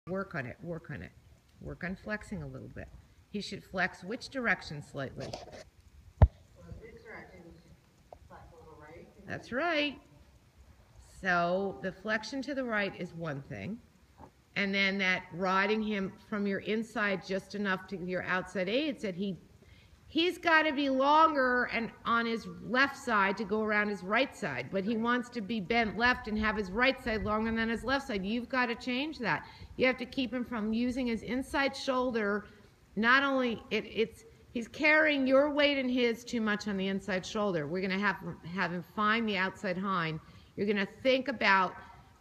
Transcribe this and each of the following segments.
Work on it, work on it. Work on flexing a little bit. He should flex which direction slightly? This direction, you should flex a little right. That's right. So the flexion to the right is one thing. And then that riding him from your inside just enough to your outside aids that he's got to be longer and on his left side to go around his right side, but he wants to be bent left and have his right side longer than his left side. You've got to change that. You have to keep him from using his inside shoulder. Not only he's carrying your weight and his too much on the inside shoulder. We're going to have him find the outside hind. You're going to think about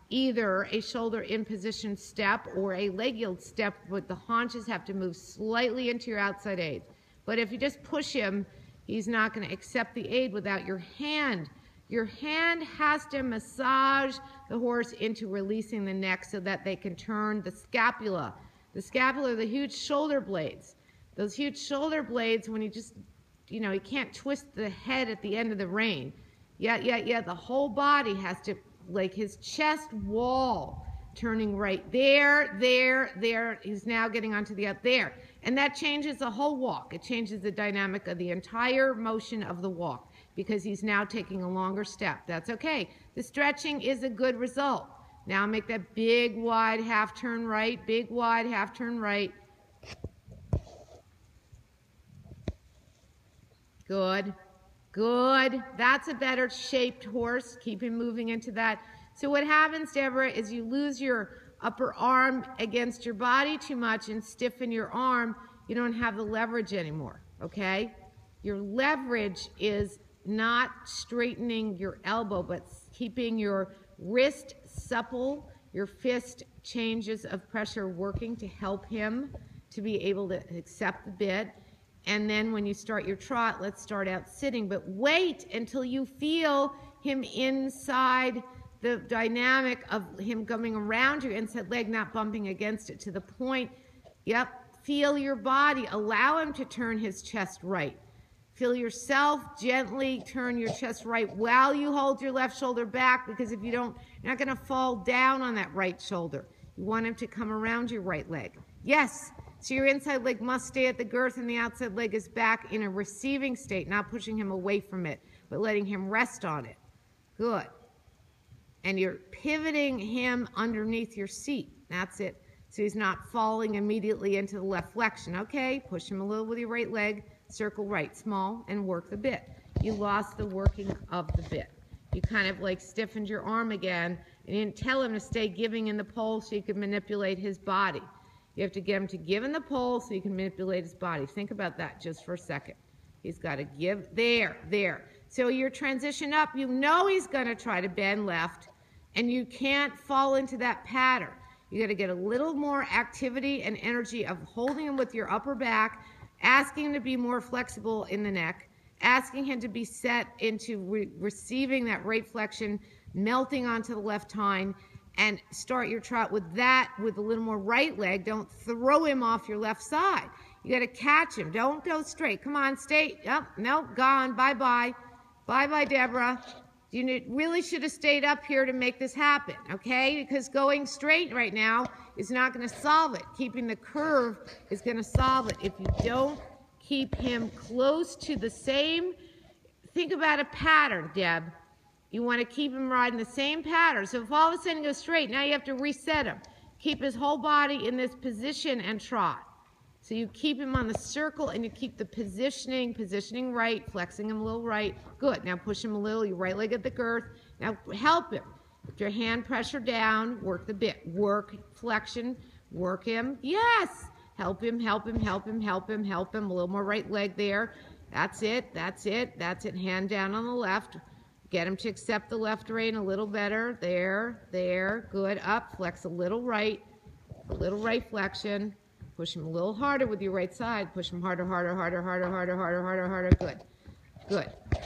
either a shoulder in position step or a leg yield step, but the haunches have to move slightly into your outside aid. But if you just push him, he's not going to accept the aid without your hand. Your hand has to massage the horse into releasing the neck so that they can turn the scapula. The scapula are the huge shoulder blades. Those huge shoulder blades, when he just, he can't twist the head at the end of the rein. Yeah, the whole body has to, like his chest wall, turning right there. He's now getting onto the out there. And that changes the whole walk. It changes the dynamic of the entire motion of the walk because he's now taking a longer step. That's okay. The stretching is a good result. Now make that big, wide half turn right, big, wide half turn right. Good. Good. That's a better shaped horse. Keep him moving into that. So what happens, Deborah, is you lose your upper arm against your body too much and stiffen your arm. You don't have the leverage anymore, okay? Your leverage is not straightening your elbow, but keeping your wrist supple, your fist changes of pressure working to help him to be able to accept the bit. And then when you start your trot, let's start out sitting, but wait until you feel him inside the dynamic of him coming around your inside leg, not bumping against it to the point. Yep, feel your body. Allow him to turn his chest right. Feel yourself gently turn your chest right while you hold your left shoulder back, because if you don't, you're not going to fall down on that right shoulder. You want him to come around your right leg. Yes. So your inside leg must stay at the girth and the outside leg is back in a receiving state, not pushing him away from it, but letting him rest on it. Good. And you're pivoting him underneath your seat. That's it. So he's not falling immediately into the left flexion. Okay, push him a little with your right leg, circle right, small, and work the bit. You lost the working of the bit. You kind of like stiffened your arm again and you didn't tell him to stay giving in the pole so you could manipulate his body. You have to get him to give in the pole so you can manipulate his body. Think about that just for a second. He's got to give there. So your transition up, you know he's going to try to bend left, and you can't fall into that pattern. You got to get a little more activity and energy of holding him with your upper back, asking him to be more flexible in the neck, asking him to be set into receiving that right flexion, melting onto the left hind, and start your trot with that, with a little more right leg. Don't throw him off your left side. You got to catch him. Don't go straight. Come on, stay. Oh, no, gone. Bye-bye. Bye-bye, Deborah. You really should have stayed up here to make this happen, okay? Because going straight right now is not going to solve it. Keeping the curve is going to solve it. If you don't keep him close to the same, think about a pattern, Deb. You want to keep him riding the same pattern. So if all of a sudden he goes straight, now you have to reset him. Keep his whole body in this position and trot. So you keep him on the circle and you keep the positioning right, flexing him a little right. Good. Now push him a little, your right leg at the girth. Now help him. Put your hand pressure down, work the bit. Work flexion, work him. Yes. Help him. A little more right leg there. That's it. Hand down on the left. Get him to accept the left rein a little better. There. Good. Up. Flex a little right flexion. Push him a little harder with your right side. Push him harder. Good.